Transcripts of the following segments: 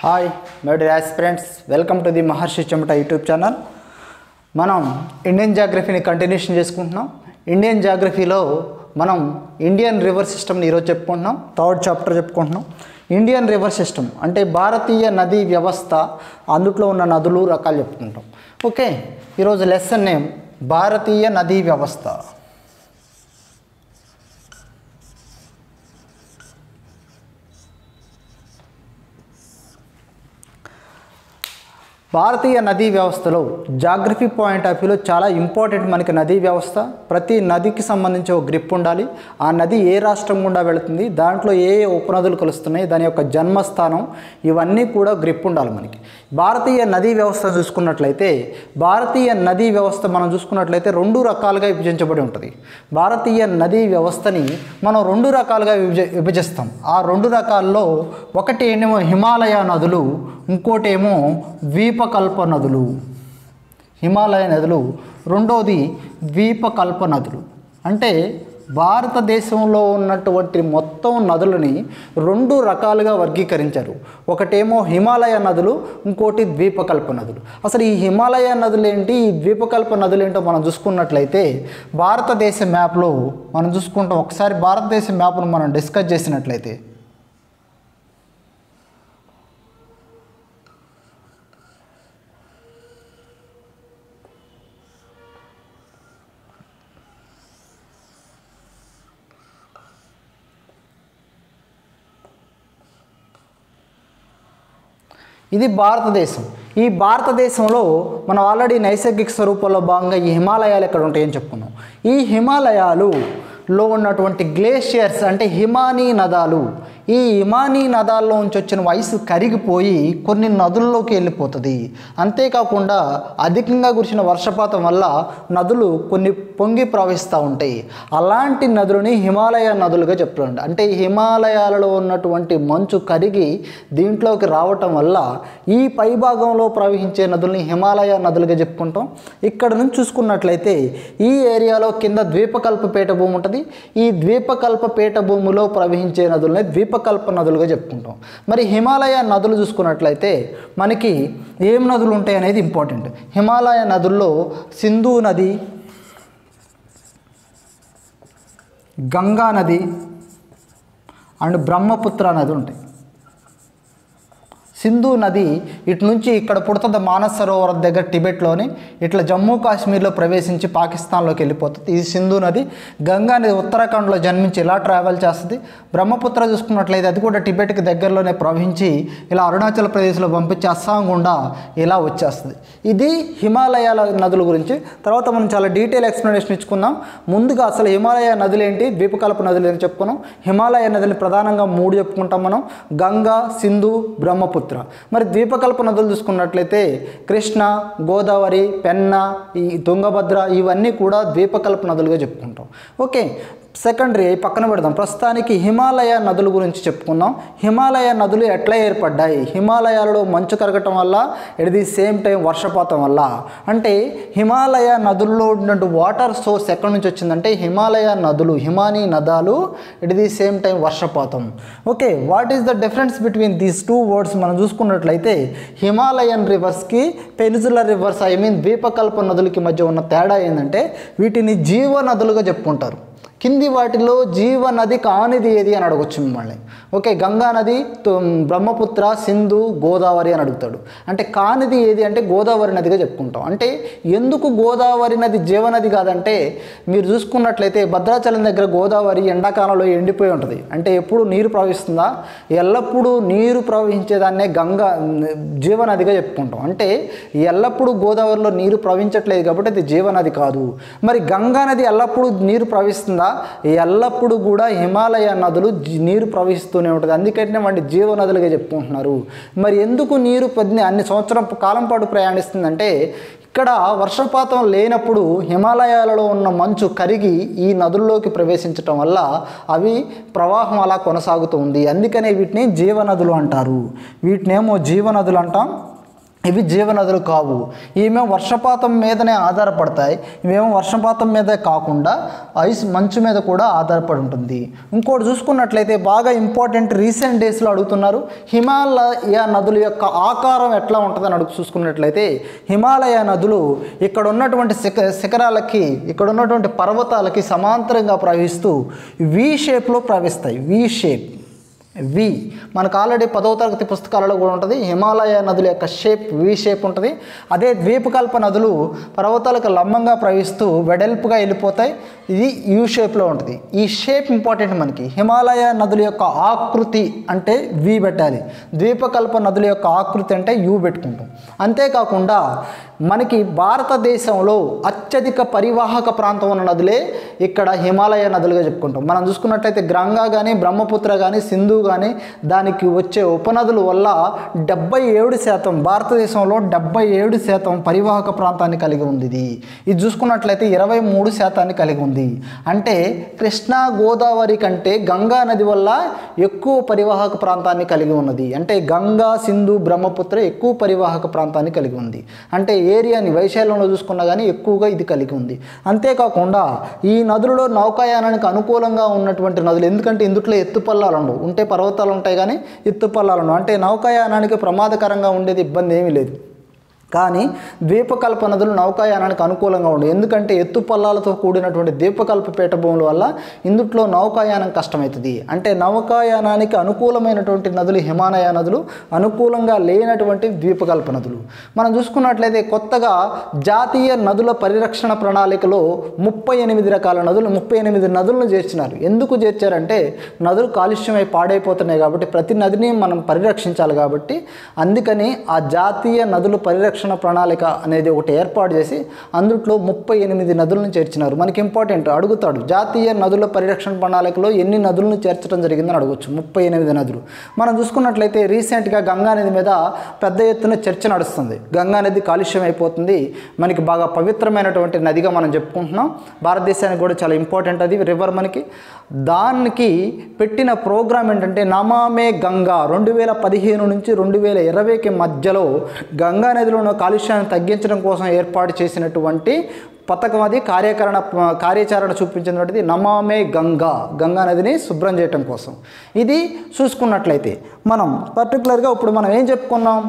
Hi my dear aspirants, welcome to the Maharshi Chemata YouTube channel. మనం Indian జాగ్రఫీని continuation చేసుకుంటున్నాం. Indian జాగ్రఫీలో మనం ఇండియన్ రివర్ సిస్టమ్ని ఈరోజు చెప్పుకుంటున్నాం. థర్డ్ చాప్టర్ చెప్పుకుంటున్నాం. ఇండియన్ రివర్ సిస్టమ్ అంటే భారతీయ నదీ వ్యవస్థ, అందుట్లో ఉన్న నదులు రకాలు చెప్పుకుంటాం. ఓకే, ఈరోజు లెసన్ నేమ్ భారతీయ నదీ వ్యవస్థ. భారతీయ నదీ వ్యవస్థలో జాగ్రఫీ పాయింట్ ఆఫ్ వ్యూలో చాలా ఇంపార్టెంట్ మనకి నదీ వ్యవస్థ. ప్రతి నదికి సంబంధించి ఒక గ్రిప్ ఉండాలి. ఆ నది ఏ రాష్ట్రం గుండా వెళుతుంది, దాంట్లో ఏ ఉపనదులు కలుస్తున్నాయి, దాని యొక్క జన్మస్థానం, ఇవన్నీ కూడా గ్రిప్ ఉండాలి మనకి. భారతీయ నదీ వ్యవస్థ చూసుకున్నట్లయితే, భారతీయ నదీ వ్యవస్థ మనం చూసుకున్నట్లయితే రెండు రకాలుగా విభజించబడి ఉంటుంది. భారతీయ నదీ వ్యవస్థని మనం రెండు రకాలుగా విభజిస్తాం. ఆ రెండు రకాల్లో ఒకటి ఏమో హిమాలయ నదులు, ఇంకోటేమో ద్వీపకల్ప నదులు. హిమాలయ నదులు, రెండోది ద్వీపకల్ప నదులు. అంటే భారతదేశంలో ఉన్నటువంటి మొత్తం నదులని రెండు రకాలుగా వర్గీకరించారు. ఒకటేమో హిమాలయ నదులు, ఇంకోటి ద్వీపకల్ప నదులు. అసలు ఈ హిమాలయ నదులు ఏంటి, ఈ ద్వీపకల్ప నదులు ఏంటో మనం చూసుకున్నట్లయితే, భారతదేశ మ్యాప్లో మనం చూసుకుంటాం. ఒకసారి భారతదేశ మ్యాప్ను మనం డిస్కస్ చేసినట్లయితే, ఇది భారతదేశం. ఈ భారతదేశంలో మనం ఆల్రెడీ నైసర్గిక స్వరూపంలో భాగంగా ఈ హిమాలయాలు ఎక్కడ ఉంటాయని చెప్పుకున్నాం. ఈ హిమాలయాలులో ఉన్నటువంటి గ్లేషియర్స్ అంటే హిమానీ నదాలు, ఈ హిమానీ నదాల్లో నుంచి వచ్చిన ఐస్ కరిగిపోయి కొన్ని నదుల్లోకి వెళ్ళిపోతుంది. అంతేకాకుండా అధికంగా కురిసిన వర్షపాతం వల్ల నదులు కొన్ని పొంగి ప్రవహిస్తూ ఉంటాయి. అలాంటి నదులని హిమాలయ నదులుగా చెప్తుంటారు. అంటే హిమాలయాలలో ఉన్నటువంటి మంచు కరిగి దీంట్లోకి రావటం వల్ల ఈ పైభాగంలో ప్రవహించే నదుల్ని హిమాలయ నదులుగా చెప్పుకుంటాం. ఇక్కడ నుంచి చూసుకున్నట్లయితే ఈ ఏరియాలో కింద ద్వీపకల్ప పీఠభూమి ఉంటుంది. ఈ ద్వీపకల్ప పీఠభూమిలో ప్రవహించే నదుల్ని ద్వీపకల్ప నదులుగా చెప్పుకుంటాం. మరి హిమాలయ నదులు చూసుకున్నట్లయితే మనకి ఏం నదులు ఉంటాయి అనేది ఇంపార్టెంట్. హిమాలయ నదుల్లో సింధు నది, గంగా నది అండ్ బ్రహ్మపుత్ర నది ఉంటాయి. సింధు నది ఇటు నుంచి ఇక్కడ పుడుతుంది మానస సరోవరం దగ్గర టిబెట్లోని, ఇట్లా జమ్మూ కాశ్మీర్లో ప్రవేశించి పాకిస్తాన్లోకి వెళ్ళిపోతుంది. ఇది సింధు నది. గంగా నది ఉత్తరాఖండ్లో జన్మించి ఇలా ట్రావెల్ చేస్తుంది. బ్రహ్మపుత్ర చూసుకున్నట్లయితే అది కూడా టిబెట్కి దగ్గరలోనే ప్రవహించి ఇలా అరుణాచల్ ప్రదేశ్లో పంపించి అస్సాం గుండా ఇలా వచ్చేస్తుంది. ఇది హిమాలయాల నదుల గురించి. తర్వాత మనం చాలా డీటెయిల్ ఎక్స్ప్లెనేషన్ ఇచ్చుకుందాం. ముందుగా అసలు హిమాలయ నదులు ఏంటి, ద్వీపకల్ప నదులు ఏంటి చెప్పుకున్నాం. హిమాలయ నదులు ప్రధానంగా మూడు చెప్పుకుంటాం మనం: గంగా, సింధు, బ్రహ్మపుత్ర. మరి ద్వీపకల్ప నదులు చూసుకున్నట్లయితే కృష్ణ, గోదావరి, పెన్నా, ఈ తుంగభద్ర, ఇవన్నీ కూడా ద్వీపకల్ప నదులుగా చెప్పుకుంటాం. ఓకే, సెకండరీ పక్కన పెడదాం. ప్రస్తుతానికి హిమాలయ నదుల గురించి చెప్పుకుందాం. హిమాలయ నదులు ఎట్లా ఏర్పడ్డాయి? హిమాలయాలలో మంచు కరగటం వల్ల, ఎట్ ది సేమ్ టైం వర్షపాతం వల్ల. అంటే హిమాలయ నదుల్లో ఉన్నటువంటి వాటర్ సోర్స్ ఎక్కడి నుంచి వచ్చిందంటే హిమాలయ నదులు, హిమానీ నదాలు, ఎట్ ది సేమ్ టైం వర్షపాతం. Okay, what is the difference between these two words మనం చూసుకున్నట్లయితే, హిమాలయన్ రివర్స్కి పెనిన్సులర్ రివర్స్, ఐ మీన్ ద్వీపకల్ప నదులకి మధ్య ఉన్న తేడా ఏంటంటే వీటిని జీవ నదులుగా చెప్పుకుంటారు. కింది వాటిలో జీవనది కానిది ఏది అని అడగొచ్చు మిమ్మల్ని. ఓకే, గంగా నది, బ్రహ్మపుత్ర, సింధు, గోదావరి అని అడుగుతాడు. అంటే కానిది ఏది అంటే గోదావరి నదిగా చెప్పుకుంటాం. అంటే ఎందుకు గోదావరి నది జీవనది కాదంటే, మీరు చూసుకున్నట్లయితే భద్రాచలం దగ్గర గోదావరి ఎండాకాలంలో ఎండిపోయి ఉంటుంది. అంటే ఎప్పుడు నీరు ప్రవహిస్తుందా? ఎల్లప్పుడూ నీరు ప్రవహించేదాన్నే గంగా జీవనదిగా చెప్పుకుంటాం. అంటే ఎల్లప్పుడూ గోదావరిలో నీరు ప్రవహించట్లేదు కాబట్టి అది జీవనది కాదు. మరి గంగా నది ఎల్లప్పుడూ నీరు ప్రవహిస్తుందా? ఎల్లప్పుడూ కూడా హిమాలయ నదులు నీరు ప్రవహిస్తూనే ఉంటుంది. అందుకనే వాటి జీవనదులుగా చెప్పుకుంటున్నారు. మరి ఎందుకు నీరు అన్ని సంవత్సరం కాలం పాటు ప్రయాణిస్తుందంటే, ఇక్కడ వర్షపాతం లేనప్పుడు హిమాలయాలలో ఉన్న మంచు కరిగి ఈ నదుల్లోకి ప్రవేశించటం వల్ల అవి ప్రవాహం అలా కొనసాగుతూ ఉంది. అందుకనే వీటిని జీవనదులు అంటారు. వీటినేమో జీవనదులు అంటాం. ఇవి జీవనదులు కావు. ఇవేమో వర్షపాతం మీదనే ఆధారపడతాయి. ఇవేమో వర్షపాతం మీదే కాకుండా మంచు మీద కూడా ఆధారపడి ఉంటుంది. ఇంకోటి చూసుకున్నట్లయితే బాగా ఇంపార్టెంట్, రీసెంట్ డేస్లో అడుగుతున్నారు, హిమాలయ నదుల యొక్క ఆకారం ఎట్లా ఉంటుందని చూసుకున్నట్లయితే హిమాలయ నదులు ఇక్కడ ఉన్నటువంటి శిఖరాలకి, ఇక్కడ ఉన్నటువంటి పర్వతాలకి సమాంతరంగా ప్రవహిస్తూ వి షేప్లో ప్రవహిస్తాయి. వి మనకు ఆల్రెడీ 10వ తరగతి పుస్తకాలలో కూడా ఉంటుంది. హిమాలయ నదుల యొక్క షేప్ వి షేప్ ఉంటుంది. అదే ద్వీపకల్ప నదులు పర్వతాలకు లంబంగా ప్రవహిస్తూ వెడల్పుగా వెళ్ళిపోతాయి. ఇది యూ షేప్లో ఉంటుంది. ఈ షేప్ ఇంపార్టెంట్ మనకి. హిమాలయ నదుల యొక్క ఆకృతి అంటే వి పెట్టాలి, ద్వీపకల్ప నదుల యొక్క ఆకృతి అంటే యూ పెట్టుకుంటాం. అంతేకాకుండా మనకి భారతదేశంలో అత్యధిక పరివాహక ప్రాంతం ఉన్న నదులే ఇక్కడ హిమాలయ నదులుగా చెప్పుకుంటాం. మనం చూసుకున్నట్లయితే గంగా కానీ, బ్రహ్మపుత్ర కానీ, సింధు కానీ దానికి వచ్చే ఉపనదుల వల్ల 77% భారతదేశంలో 77% పరివాహక ప్రాంతాన్ని కలిగి ఉంది. ఇది చూసుకున్నట్లయితే 23% కలిగి ఉంది. అంటే కృష్ణా గోదావరి కంటే గంగా నది వల్ల ఎక్కువ పరివాహక ప్రాంతాన్ని కలిగి ఉన్నది. అంటే గంగా, సింధు, బ్రహ్మపుత్ర ఎక్కువ పరివాహక ప్రాంతాన్ని కలిగి ఉంది. అంటే ఏరియాని వైశాల్యంలో చూసుకున్నా కానీ ఎక్కువగా ఇది కలిగి ఉంది. అంతేకాకుండా ఈ నదులలో నౌకాయానానికి అనుకూలంగా ఉన్నటువంటి నదులు, ఎందుకంటే ఇందుట్లో ఎత్తుపల్లాలు ఉండవు, ఉంటే పర్వతాలు ఉంటాయి కానీ ఎత్తుపల్లాలు ఉండవు. అంటే నౌకాయానానికి ప్రమాదకరంగా ఉండేది ఇబ్బంది ఏమీ లేదు. కానీ ద్వీపకల్ప నదులు నౌకాయానానికి అనుకూలంగా ఉండవు. ఎందుకంటే ఎత్తుపల్లాలతో కూడినటువంటి ద్వీపకల్ప పీఠభూముల వల్ల ఇందుట్లో నౌకాయానం కష్టమవుతుంది. అంటే నౌకాయానానికి అనుకూలమైనటువంటి నదులు హిమాలయ నదులు, అనుకూలంగా లేనటువంటి ద్వీపకల్ప నదులు. మనం చూసుకున్నట్లయితే కొత్తగా జాతీయ నదుల పరిరక్షణ ప్రణాళికలో 38 రకాల నదులు, 38 నదులను చేర్చినారు. ఎందుకు చేర్చారంటే నదులు కాలుష్యమై పాడైపోతున్నాయి కాబట్టి ప్రతి నదిని మనం పరిరక్షించాలి కాబట్టి అందుకని ఆ జాతీయ నదుల పరిరక్షణ ప్రణాళిక అనేది ఒకటి ఏర్పాటు చేసి అందుట్లో 38 నదులను చేర్చినారు. మనకి ఇంపార్టెంట్ అడుగుతాడు, జాతీయ నదుల పరిరక్షణ ప్రణాళికలో ఎన్ని నదులను చేర్చడం జరిగిందని అడగవచ్చు. 38 నదులు. మనం చూసుకున్నట్లయితే రీసెంట్గా గంగా నది మీద పెద్ద ఎత్తున చర్చ నడుస్తుంది. గంగా నది కాలుష్యం అయిపోతుంది, మనకి బాగా పవిత్రమైనటువంటి నదిగా మనం చెప్పుకుంటున్నాం. భారతదేశానికి కూడా చాలా ఇంపార్టెంట్ అది రివర్ మనకి. దానికి పెట్టిన ప్రోగ్రామ్ ఏంటంటే నమామే గంగా. 2015 నుంచి 2020కి మధ్యలో గంగా నదిలో కాలుష్యాన్ని తగ్గించడం కోసం ఏర్పాటు చేసినటువంటి పథకం అది. కార్యాచరణ చూపించినటువంటిది నమామే గంగా, గంగా నదిని శుభ్రం చేయటం కోసం. ఇది చూసుకున్నట్లయితే మనం పర్టికులర్గా ఇప్పుడు మనం ఏం చెప్పుకున్నాం,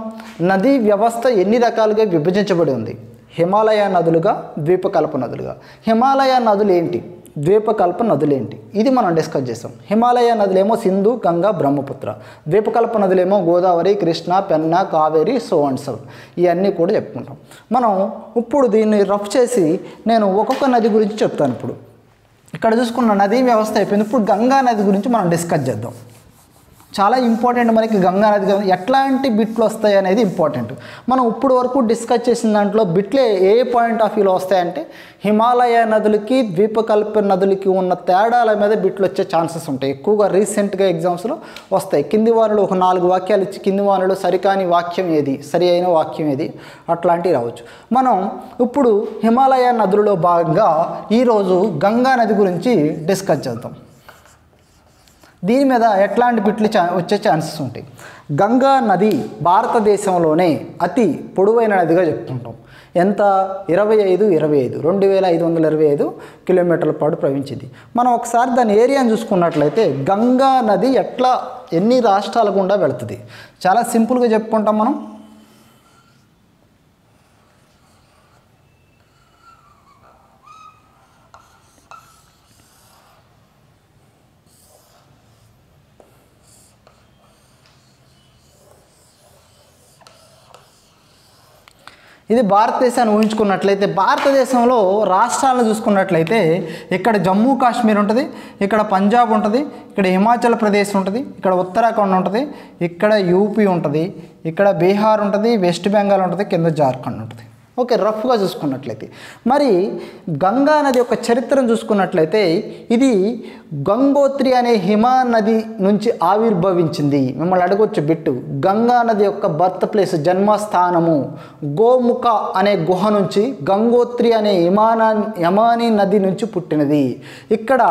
నదీ వ్యవస్థ ఎన్ని రకాలుగా విభజించబడి ఉంది. హిమాలయ నదులుగా, ద్వీపకల్ప నదులుగా. హిమాలయ నదులు ఏంటి, ద్వీపకల్ప నదులేంటి, ఇది మనం డిస్కస్ చేసాం. హిమాలయ నదులేమో సింధు, గంగా, బ్రహ్మపుత్ర. ద్వీపకల్ప నదులేమో Godavari, Krishna, Penna, Kaveri, so and so. ఇవన్నీ కూడా చెప్పుకుంటాం. మనం ఇప్పుడు దీన్ని రఫ్ చేసి నేను ఒక్కొక్క నది గురించి చెప్తాను. ఇప్పుడు ఇక్కడ చూసుకున్న నదీ వ్యవస్థ అయిపోయింది. ఇప్పుడు గంగా నది గురించి మనం డిస్కస్ చేద్దాం. చాలా ఇంపార్టెంట్ మనకి గంగా నది, ఎట్లాంటి బిట్లు వస్తాయి అనేది ఇంపార్టెంట్. మనం ఇప్పుడు వరకు డిస్కస్ చేసిన దాంట్లో బిట్లే ఏ పాయింట్ ఆఫ్ వ్యూలో వస్తాయంటే హిమాలయ నదులకి, ద్వీపకల్ప నదులకి ఉన్న తేడాల మీద బిట్లు వచ్చే ఛాన్సెస్ ఉంటాయి. ఎక్కువగా రీసెంట్గా ఎగ్జామ్స్లో వస్తాయి. కింది వానలు ఒక 4 వాక్యాలు ఇచ్చి కింది వానలు సరికాని వాక్యం ఏది, సరి అయిన వాక్యం ఏది, అట్లాంటివి రావచ్చు. మనం ఇప్పుడు హిమాలయ నదులలో భాగంగా ఈరోజు గంగా నది గురించి డిస్కస్ చేద్దాం. దీని మీద ఎట్లాంటి బిట్లు వచ్చే ఛాన్సెస్ ఉంటాయి. గంగా నది భారతదేశంలోనే అతి పొడవైన నదిగా చెప్పుకుంటాం. ఎంత, 2525 కిలోమీటర్ల పాటు ప్రవహించింది. మనం ఒకసారి దాని ఏరియాని చూసుకున్నట్లయితే గంగా నది ఎన్ని రాష్ట్రాల గుండా వెళుతుంది, చాలా సింపుల్గా చెప్పుకుంటాం మనం. ఇది భారతదేశాన్ని ఊహించుకున్నట్లయితే భారతదేశంలో రాష్ట్రాలను చూసుకున్నట్లయితే ఇక్కడ జమ్మూ కాశ్మీర్ ఉంటుంది, ఇక్కడ పంజాబ్ ఉంటుంది, ఇక్కడ హిమాచల్ ప్రదేశ్ ఉంటుంది, ఇక్కడ ఉత్తరాఖండ్ ఉంటుంది, ఇక్కడ యూపీ ఉంటుంది, ఇక్కడ బీహార్ ఉంటుంది, వెస్ట్ బెంగాల్ ఉంటుంది, కింద జార్ఖండ్ ఉంటుంది. ఓకే, రఫ్గా చూసుకున్నట్లయితే. మరి గంగా నది యొక్క చరిత్రను చూసుకున్నట్లయితే ఇది గంగోత్రి అనే హిమానది నుంచి ఆవిర్భవించింది. మిమ్మల్ని అడగొచ్చు బిట్టు, గంగా నది యొక్క బర్త్ ప్లేస్ జన్మస్థానము గోముఖ అనే గుహ నుంచి గంగోత్రి అనే యమాని నది నుంచి పుట్టినది. ఇక్కడ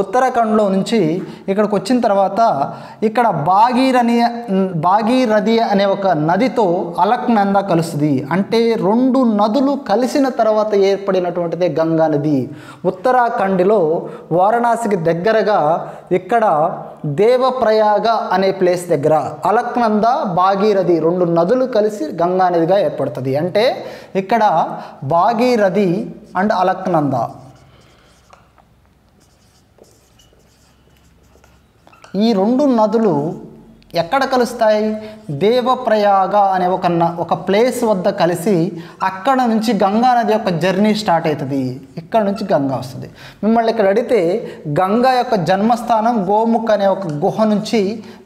ఉత్తరాఖండ్లో నుంచి ఇక్కడికి వచ్చిన తర్వాత ఇక్కడ భాగీరథి అనే ఒక నదితో అలక్నంద కలుస్తుంది. అంటే రెండు నదులు కలిసిన తర్వాత ఏర్పడినటువంటిదే గంగా నది. ఉత్తరాఖండ్లో వారణాసికి దగ్గరగా ఇక్కడ దేవప్రయాగ అనే ప్లేస్ దగ్గర అలక్నంద భాగీరథి రెండు నదులు కలిసి గంగా నదిగా ఏర్పడుతుంది. అంటే ఇక్కడ భాగీరథి అండ్ అలక్నంద ఈ రెండు నదులు ఎక్కడ కలుస్తాయి? దేవప్రయాగ అనే ఒక ప్లేస్ వద్ద కలిసి అక్కడ నుంచి గంగా నది యొక్క జర్నీ స్టార్ట్ అవుతుంది. ఇక్కడ నుంచి గంగా వస్తుంది. మిమ్మల్ని ఇక్కడ అడిగితే గంగా యొక్క జన్మస్థానం గోముఖ్ అనే ఒక గుహ నుంచి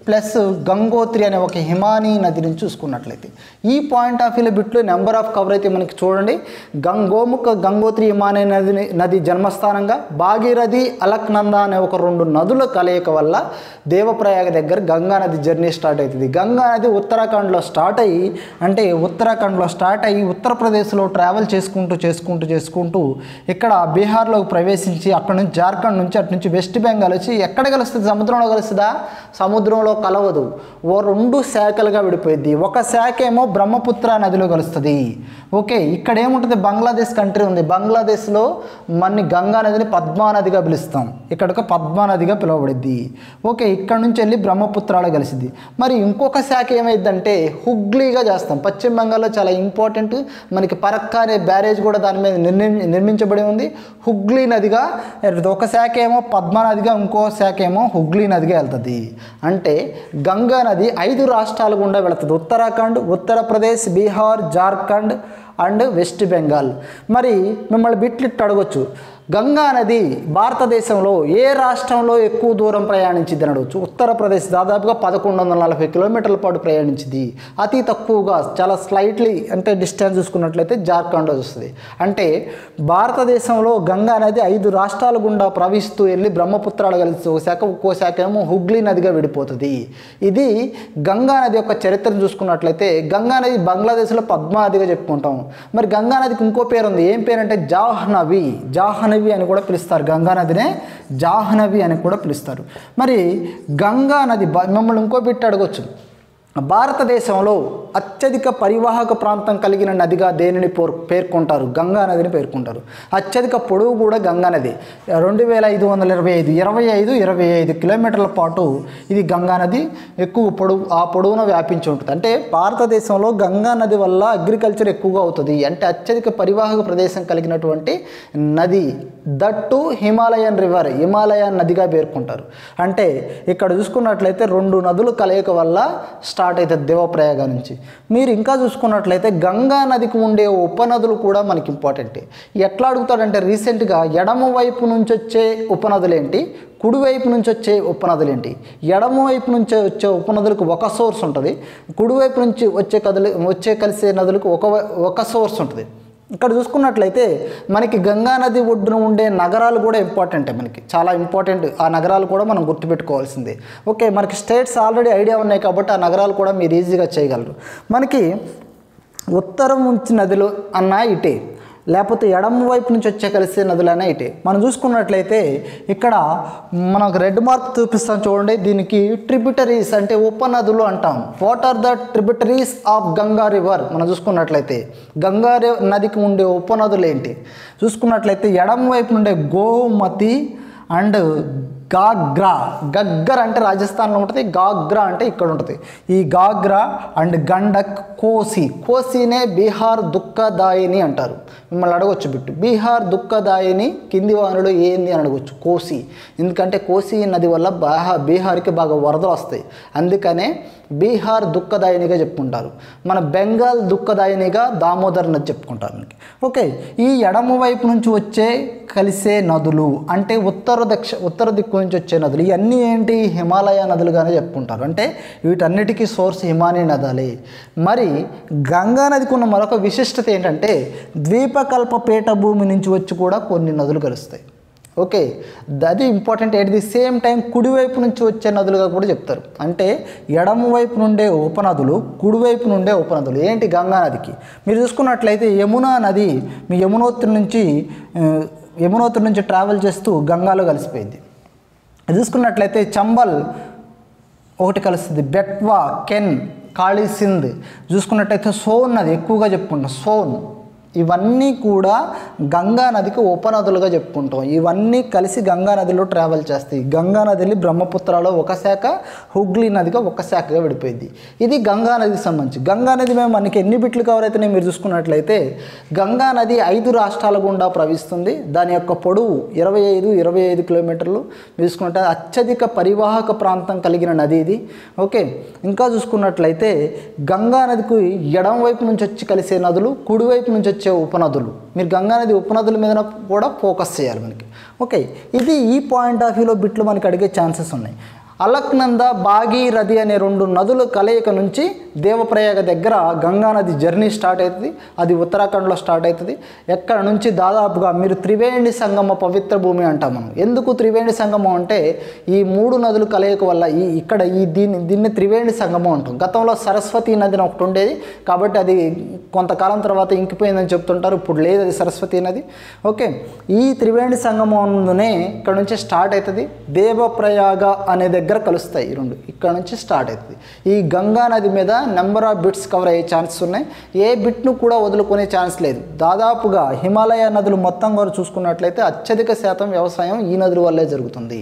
ప్లస్ గంగోత్రి అనే ఒక హిమానీ నది నుంచి చూసుకున్నట్లయితే ఈ పాయింట్ ఆఫ్ వ్యూలో బిట్లో నెంబర్ ఆఫ్ కవర్ అయితే మనకి చూడండి. గోముఖ గంగోత్రి హిమానీ నది జన్మస్థానంగా, భాగీరథి అలక్నంద అనే ఒక రెండు నదుల కలయిక వల్ల దేవప్రయాగ దగ్గర గంగా నది జర్నీ స్టార్ట్ అవుతుంది. గంగా నది ఉత్తరాఖండ్లో స్టార్ట్ అయ్యి ఉత్తరప్రదేశ్లో ట్రావెల్ చేసుకుంటూ ఇక్కడ బీహార్లోకి ప్రవేశించి అక్కడ నుంచి జార్ఖండ్ నుంచి అటు నుంచి వెస్ట్ బెంగాల్ వచ్చి ఎక్కడ కలుస్తుంది? సముద్రంలో కలుస్తుందా? సముద్రంలో కలవదు. ఓ రెండు శాఖలుగా విడిపోయింది. ఒక శాఖ ఏమో బ్రహ్మపుత్ర నదిలో కలుస్తుంది. ఓకే, ఇక్కడ ఏముంటుంది? బంగ్లాదేశ్ కంట్రీ ఉంది. బంగ్లాదేశ్లో మన గంగా నదిని పద్మా నదిగా పిలుస్తాం. ఇక్కడికి పద్మా నదిగా పిలువబడింది. ఓకే, ఇక్కడ నుంచి వెళ్ళి బ్రహ్మపుత్రాలో కలిసింది. మరి ఇంకొక శాఖ ఏమైందంటే హుగ్లీగా చేస్తాం. పశ్చిమ బెంగాల్లో చాలా ఇంపార్టెంట్, మనకి పరక్క అనే బ్యారేజ్ కూడా దాని మీద నిర్మించబడి ఉంది. హుగ్లీ నదిగా ఒక శాఖ ఏమో పద్మా నదిగా, ఇంకో శాఖ ఏమో హుగ్లీ నదిగా వెళ్తుంది. అంటే గంగా నది 5 రాష్ట్రాల గుండా వెళుతుంది. Uttarakhand, Uttar Pradesh, Bihar, Jharkhand and west Bengal. మరి మిమ్మల్ని బిట్లు అడగొచ్చు, గంగా నది భారతదేశంలో ఏ రాష్ట్రంలో ఎక్కువ దూరం ప్రయాణించింది అని అడగచ్చు. ఉత్తరప్రదేశ్ దాదాపుగా 1140 కిలోమీటర్ల పాటు ప్రయాణించింది. అతి తక్కువగా చాలా స్లైట్లీ అంటే డిస్టెన్స్ చూసుకున్నట్లయితే జార్ఖండ్లో వస్తుంది. అంటే భారతదేశంలో గంగా నది 5 రాష్ట్రాల గుండా ప్రవహిస్తూ వెళ్ళి బ్రహ్మపుత్రాలు కలిసి ఒక శాఖ, ఒక్కో శాఖ ఏమో హుగ్లీ నదిగా విడిపోతుంది. ఇది గంగా నది యొక్క చరిత్రను చూసుకున్నట్లయితే గంగా నది బంగ్లాదేశ్లో పద్మా నదిగా చెప్పుకుంటాం. మరి గంగా నదికి ఇంకో పేరు ఉంది. ఏం పేరు అంటే జాహ్నవి అని కూడా పిలుస్తారు. గంగా నదినే జాహ్నవి అని కూడా పిలుస్తారు. మరి గంగా నది మిమ్మల్ని ఇంకో బిట్ అడగొచ్చు, భారతదేశంలో అత్యధిక పరివాహక ప్రాంతం కలిగిన నదిగా దేనిని పేర్కొంటారు? గంగా నదిని పేర్కొంటారు. అత్యధిక పొడవు కూడా గంగా నది 2525 కిలోమీటర్ల పాటు ఇది గంగా నది ఎక్కువ పొడవున వ్యాపించి ఉంటుంది. అంటే భారతదేశంలో గంగా నది వల్ల అగ్రికల్చర్ ఎక్కువగా అవుతుంది. అంటే అత్యధిక పరివాహక ప్రదేశం కలిగినటువంటి నది, దట్టు హిమాలయన్ రివర్, హిమాలయన్ నదిగా పేర్కొంటారు. అంటే ఇక్కడ చూసుకున్నట్లయితే రెండు నదుల కలయిక వల్ల స్టార్ట్ అవుతుంది దేవప్రయాగ నుంచి. మీరు ఇంకా చూసుకున్నట్లయితే గంగా నదికి ఉండే ఉపనదులు కూడా మనకి ఇంపార్టెంట్. ఎట్లా అడుగుతాడంటే రీసెంట్గా ఎడమ వైపు నుంచి వచ్చే ఉపనదులేంటి, కుడివైపు నుంచి వచ్చే ఉపనదులేంటి? ఎడమ వైపు నుంచి వచ్చే ఉపనదులకు ఒక సోర్స్ ఉంటుంది, కుడివైపు నుంచి వచ్చే కలిసే నదులకు ఒక సోర్స్ ఉంటుంది. ఇక్కడ చూసుకున్నట్లయితే మనకి గంగా నది ఒడ్డున ఉండే నగరాలు కూడా ఇంపార్టెంటే, మనకి చాలా ఇంపార్టెంట్. ఆ నగరాలు కూడా మనం గుర్తుపెట్టుకోవాల్సిందే. ఓకే, మనకి స్టేట్స్ ఆల్రెడీ ఐడియా ఉన్నాయి కాబట్టి ఆ నగరాలు కూడా మీరు ఈజీగా చేయగలరు. మనకి ఉత్తరం నుంచి నదులు అన్నా ఇటే, లేకపోతే ఎడమ వైపు నుంచి వచ్చే కలిసే నదులైనా ఇటే. మనం చూసుకున్నట్లయితే ఇక్కడ మనకు రెడ్ మార్క్ చూపిస్తాం చూడండి. దీనికి ట్రిబ్యూటరీస్ అంటే ఉపనదులు అంటాం. What are the tributaries of Ganga river? మనం చూసుకున్నట్లయితే గంగా నదికి ఉండే ఉపనదులు ఏంటి చూసుకున్నట్లయితే ఎడమ వైపు నుండే గోమతి అండ్ గగ్గర్ అంటే రాజస్థాన్లో ఉంటుంది, గాగ్రా అంటే ఇక్కడ ఉంటుంది. ఈ గాగ్రా అండ్ గండక్, కోసీనే బీహార్ దుఃఖదాయిని అంటారు. మిమ్మల్ని అడగొచ్చు బిట్టు, బీహార్ దుఃఖదాయిని కింది వానలు ఏంది అని అడగొచ్చు. కోసి, ఎందుకంటే కోసి నది వల్ల బీహార్కి బాగా వరదలు వస్తాయి, అందుకనే బీహార్ దుఃఖదాయినిగా చెప్పుకుంటారు. మన బెంగాల్ దుఃఖదాయినిగా దామోదర్ నది చెప్పుకుంటారు మనకి. ఓకే, ఈ ఎడమ వైపు నుంచి వచ్చే కలిసే నదులు అంటే ఉత్తర దిక్కు నుంచి వచ్చే నదులు ఇవన్నీ ఏంటి హిమాలయ నదులుగానే చెప్పుకుంటారు. అంటే వీటన్నిటికీ సోర్స్ హిమానీ నదాలే. మరి గంగా నదికి ఉన్న మరొక విశిష్టత ఏంటంటే ద్వీపకల్ప పీఠభూమి నుంచి వచ్చి కూడా కొన్ని నదులు కలుస్తాయి. ఓకే, అది important. At the same time కుడివైపు నుంచి వచ్చే నదులుగా కూడా చెప్తారు. అంటే ఎడమ వైపు నుండే ఉపనదులు, కుడివైపు నుండే ఉపనదులు. ఏంటి గంగా నదికి మీరు చూసుకున్నట్లయితే యమునా నది మీ యమునోత్రి నుంచి ట్రావెల్ చేస్తూ గంగాలో కలిసిపోయింది. చూసుకున్నట్లయితే చంబల్ ఒకటి కలుస్తుంది, బెట్వా, కెన్, కాళీ సింధ్. చూసుకున్నట్లయితే సోన్ నది ఎక్కువగా చెప్పుకుంటాం, సోన్. ఇవన్నీ కూడా గంగా నదికి ఉపనదులుగా చెప్పుకుంటాం. ఇవన్నీ కలిసి గంగా నదిలో ట్రావెల్ చేస్తాయి. గంగా నదిని బ్రహ్మపుత్రలో ఒక శాఖ, హుగ్లీ నదిగా ఒక శాఖగా విడిపోయింది. ఇది గంగా నదికి సంబంధించి. గంగా నది మేము మనకి ఎన్ని బిట్లు కవర్ అవుతాయి మీరు చూసుకున్నట్లయితే గంగా నది 5 రాష్ట్రాల గుండా ప్రవహిస్తుంది. దాని యొక్క పొడవు 25 కిలోమీటర్లు. చూసుకున్నట్లయితే అత్యధిక పరివాహక ప్రాంతం కలిగిన నది ఇది. ఓకే, ఇంకా చూసుకున్నట్లయితే గంగా నదికి ఎడమ వైపు నుంచి వచ్చి కలిసే నదులు, కుడివైపు నుంచి వచ్చే ఉపనదులు. మీరు గంగా నది ఉపనదుల మీద కూడా ఫోకస్ చేయాలి మనకి. ఓకే, ఇది ఈ పాయింట్ ఆఫ్ వ్యూలో బిట్లు మనకి అడిగే ఛాన్సెస్ ఉన్నాయి. అలక్నంద, భాగీరథి అనే 2 నదుల కలయిక నుంచి దేవప్రయాగ దగ్గర గంగా నది జర్నీ స్టార్ట్ అవుతుంది. అది ఉత్తరాఖండ్లో స్టార్ట్ అవుతుంది. ఎక్కడ నుంచి దాదాపుగా మీరు త్రివేణి సంగమ పవిత్ర భూమి అంటాం మనం. ఎందుకు త్రివేణి సంగమం అంటే ఈ 3 నదుల కలయిక వల్ల దీన్ని త్రివేణి సంగమం అంటాం. గతంలో సరస్వతి నది ఒకటి ఉండేది కాబట్టి అది కొంతకాలం తర్వాత ఇంకిపోయిందని చెప్తుంటారు. ఇప్పుడు లేదు, అది సరస్వతి నది. ఓకే, ఈ త్రివేణి సంగమంలోనే ఇక్కడ నుంచి స్టార్ట్ అవుతుంది. దేవప్రయాగ అనే దగ్గర కలుస్తాయి ఈ 2. ఇక్కడ నుంచి స్టార్ట్ అవుతుంది. ఈ గంగా నది మీద నెంబర్ ఆఫ్ బిట్స్ కవర్ అయ్యే ఛాన్సెస్ ఉన్నాయి. ఏ బిట్ను కూడా వదులుకునే ఛాన్స్ లేదు. దాదాపుగా హిమాలయ నదులు మొత్తం కూడా చూసుకున్నట్లయితే అత్యధిక శాతం వ్యవసాయం ఈ నదుల వల్లే జరుగుతుంది.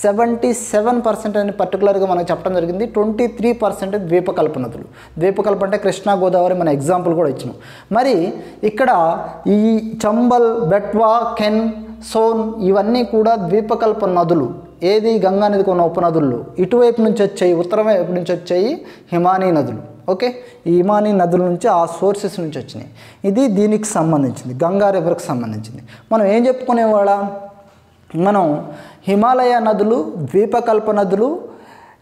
77% అని పర్టికులర్గా మనకు చెప్పడం జరిగింది. 23% ద్వీపకల్ప నదులు. ద్వీపకల్ప అంటే కృష్ణా, గోదావరి మన ఎగ్జాంపుల్ కూడా ఇచ్చినాం. మరి ఇక్కడ ఈ చంబల్, బెట్వా, కెన్, సోన్ ఇవన్నీ కూడా ద్వీపకల్ప నదులు. ఏది గంగా నదికి ఉన్న ఉపనదుల్లో ఇటువైపు నుంచి వచ్చాయి, ఉత్తరం వైపు నుంచి వచ్చాయి హిమానీ నదులు. ఓకే, ఈ హిమానీ నదుల నుంచి ఆ సోర్సెస్ నుంచి వచ్చినాయి. ఇది దీనికి సంబంధించింది, గంగా రివర్కి సంబంధించింది. మనం ఏం చెప్పుకునేవాళ్ళ, మనం హిమాలయ నదులు, ద్వీపకల్ప నదులు,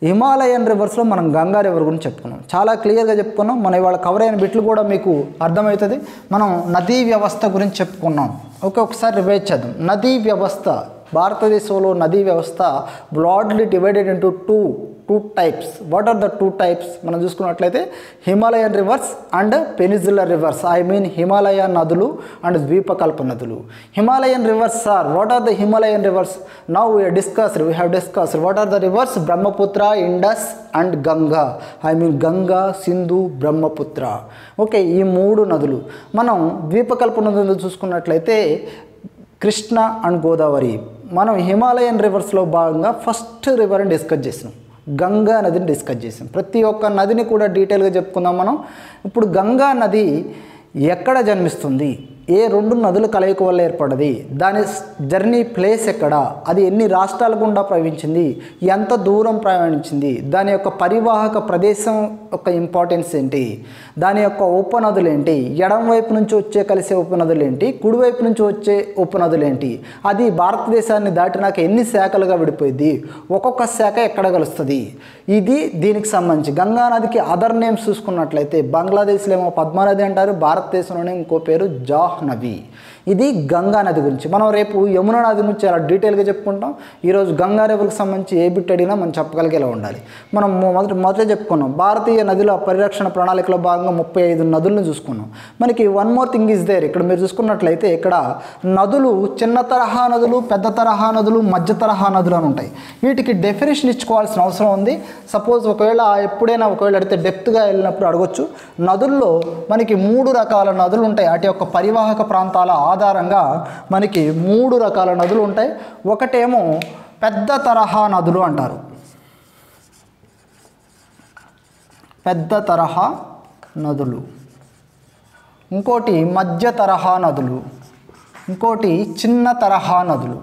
హిమాలయన్ రివర్స్లో మనం గంగా రివర్ గురించి చెప్పుకున్నాం. చాలా క్లియర్గా చెప్పుకున్నాం. మనం ఇవాళ కవర్ అయిన బిట్లు కూడా మీకు అర్థమవుతుంది. మనం నదీ వ్యవస్థ గురించి చెప్పుకున్నాం. ఓకే, ఒకసారి రివైజ్ చేద్దాం. నదీ వ్యవస్థ, భారతదేశంలో నదీ వ్యవస్థ broadly divided into two types. What are the 2 types మనం చూసుకున్నట్లయితే Himalayan rivers and peninsular rivers. I mean Himalaya నదులు అండ్ ద్వీపకల్ప నదులు. Himalayan rivers are, what are the Himalayan rivers? Now we have discussed what are the rivers? Brahmaputra, Indus and Ganga. I mean Ganga, Sindhu, Brahmaputra. Okay, ఈ 3 నదులు. మనం ద్వీపకల్ప నదులు చూసుకున్నట్లయితే Krishna and Godavari. మనం Himalayan రివర్స్లో భాగంగా ఫస్ట్ రివర్ని డిస్కస్ చేసినాం, గంగా నదిని డిస్కస్ చేసాం. ప్రతి ఒక్క నదిని కూడా డీటెయిల్గా చెప్పుకుందాం మనం. ఇప్పుడు గంగా నది ఎక్కడ జన్మిస్తుంది, ఏ 2 నదుల కలయిక వల్ల ఏర్పడ్డది, దాని జర్నీ ప్లేస్ ఎక్కడ, అది ఎన్ని రాష్ట్రాల గుండా ప్రవహించింది, ఎంత దూరం ప్రయాణించింది, దాని యొక్క పరివాహక ప్రదేశం యొక్క ఇంపార్టెన్స్ ఏంటి, దాని యొక్క ఉపనదులు ఏంటి, ఎడమ వైపు నుంచి వచ్చే కలిసే ఉపనదులు ఏంటి, కుడివైపు నుంచి వచ్చే ఉపనదులు ఏంటి, అది భారతదేశాన్ని దాటినాక ఎన్ని శాఖలుగా విడిపోయింది, ఒక్కొక్క శాఖ ఎక్కడ కలుస్తుంది, ఇది దీనికి సంబంధించి. గంగా నదికి అదర్ నేమ్స్ చూసుకున్నట్లయితే బంగ్లాదేశ్లో ఏమో పద్మానది అంటారు, భారతదేశంలోనే ఇంకో పేరు జాహ్నవి. ఇది గంగా నది గురించి. మనం రేపు యమునా నది గురించి చాలా డీటెయిల్గా చెప్పుకుంటాం. ఈరోజు గంగా రివర్కి సంబంధించి ఏ బిట్ అడిగినా మనం చెప్పగలిగేలా ఉండాలి. మనం మొదట చెప్పుకున్నాం భారతీయ నదుల పరిరక్షణ ప్రణాళికలో భాగంగా 35 నదులను చూసుకున్నాం. మనకి one more thing is there. ఇక్కడ మీరు చూసుకున్నట్లయితే ఇక్కడ నదులు చిన్న తరహా నదులు, పెద్ద తరహా నదులు, మధ్య తరహా నదులు అని ఉంటాయి. వీటికి డెఫినేషన్ ఇచ్చుకోవాల్సిన అవసరం ఉంది. సపోజ్ ఎప్పుడైనా అడిగితే డెప్త్గా వెళ్ళినప్పుడు అడగొచ్చు. నదుల్లో మనకి 3 రకాల నదులు ఉంటాయి. వాటి యొక్క పరివాహక ప్రాంతాల ఆధారంగా మనకి 3 రకాల నదులు ఉంటాయి. ఒకటేమో పెద్ద తరహా నదులు అంటారు, పెద్ద తరహా నదులు. ఇంకోటి మధ్య తరహా నదులు, ఇంకోటి చిన్న తరహా నదులు.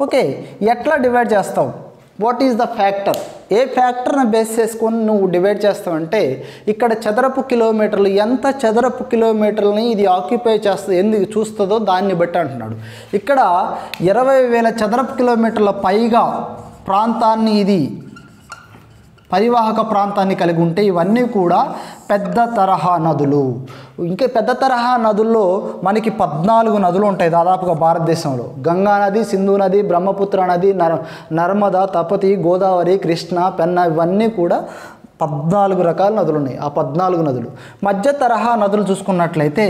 ఓకే, ఎట్లా డివైడ్ చేస్తావు? What is the factor? ఏ ఫ్యాక్టర్ని బేస్ చేసుకొని నువ్వు డివైడ్ చేస్తావంటే ఇక్కడ చదరపు కిలోమీటర్లు ఎంత చదరపు కిలోమీటర్లని ఇది ఆక్యుపై చేస్తుంది ఎందుకు చూస్తుందో దాన్ని బట్టి అంటున్నాడు. ఇక్కడ 20,000 చదరపు కిలోమీటర్ల పైగా ప్రాంతాన్ని ఇది పరివాహక ప్రాంతాన్ని కలిగి ఉంటే ఇవన్నీ కూడా పెద్ద తరహా నదులు. ఇంకా పెద్ద తరహా నదుల్లో మనకి 14 నదులు ఉంటాయి దాదాపుగా భారతదేశంలో. గంగా నది, సింధు నది, బ్రహ్మపుత్ర నది, నర్మదా, తపతి, గోదావరి, కృష్ణ, పెన్నా ఇవన్నీ కూడా 14 రకాల నదులు ఉన్నాయి. ఆ 14 నదులు మధ్య తరహా నదులు చూసుకున్నట్లయితే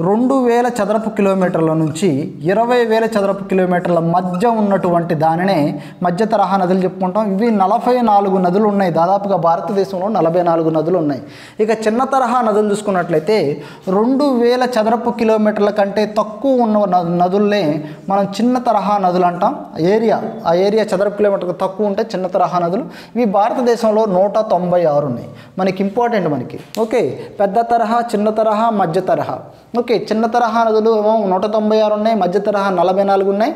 2,000 చదరపు కిలోమీటర్ల నుంచి 20,000 చదరపు కిలోమీటర్ల మధ్య ఉన్నటువంటి దానినే మధ్య తరహా నదులు చెప్పుకుంటాం. ఇవి 44 నదులు ఉన్నాయి. దాదాపుగా భారతదేశంలో 44 నదులు ఉన్నాయి. ఇక చిన్న తరహా నదులు చూసుకున్నట్లయితే 2,000 చదరపు కిలోమీటర్ల కంటే తక్కువ ఉన్న నదుల్నే మనం చిన్న తరహా నదులు అంటాం. ఆ ఏరియా చదరపు కిలోమీటర్లు తక్కువ ఉంటే చిన్న తరహా నదులు. ఇవి భారతదేశంలో 196 ఉన్నాయి. మనకి ఇంపార్టెంట్ మనకి. ఓకే, పెద్ద తరహా, చిన్న తరహా, మధ్య తరహా. ఓకే, చిన్న తరహా నదులు ఏమో 196 ఉన్నాయి, మధ్య తరహా 44 ఉన్నాయి.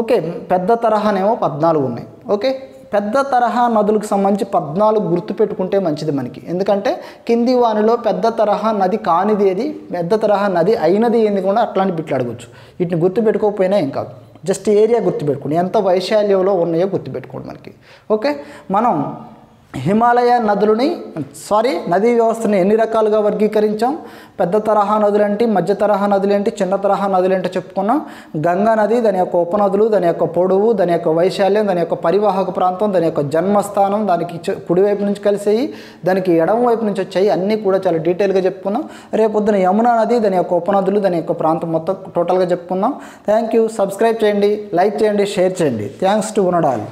ఓకే, పెద్ద తరహానేమో 14 ఉన్నాయి. ఓకే, పెద్ద తరహా నదులకు సంబంధించి 14 గుర్తుపెట్టుకుంటే మంచిది మనకి. ఎందుకంటే కింది వానిలో పెద్ద తరహా నది కానిది ఏది, పెద్ద తరహా నది అయినది ఏంది కూడా అట్లాంటి బిట్లు అడగచ్చు. వీటిని గుర్తుపెట్టుకోకపోయినా ఏం కాదు, జస్ట్ ఏరియా గుర్తుపెట్టుకోండి, ఎంత వైశాల్యంలో ఉన్నాయో గుర్తుపెట్టుకోండి మనకి. ఓకే, మనం హిమాలయ నదీ వ్యవస్థని ఎన్ని రకాలుగా వర్గీకరించాం? పెద్ద తరహా నదులేంటి, మధ్య తరహా నదులేంటి, చిన్న తరహా నదులేంటి చెప్పుకున్నాం. గంగా నది, దాని యొక్క ఉపనదులు, దాని యొక్క పొడవు, దాని యొక్క వైశాల్యం, దాని యొక్క పరివాహక ప్రాంతం, దాని యొక్క జన్మస్థానం, దానికి కుడివైపు నుంచి కలిసేయి, దానికి ఎడమ వైపు నుంచి వచ్చాయి, అన్నీ కూడా చాలా డీటెయిల్గా చెప్పుకున్నాం. రేపొద్దున యమునా నది, దాని యొక్క ఉపనదులు, దాని యొక్క ప్రాంతం మొత్తం టోటల్గా చెప్పుకుందాం. Thank you. సబ్స్క్రైబ్ చేయండి, లైక్ చేయండి, షేర్ చేయండి. Thanks to one and all.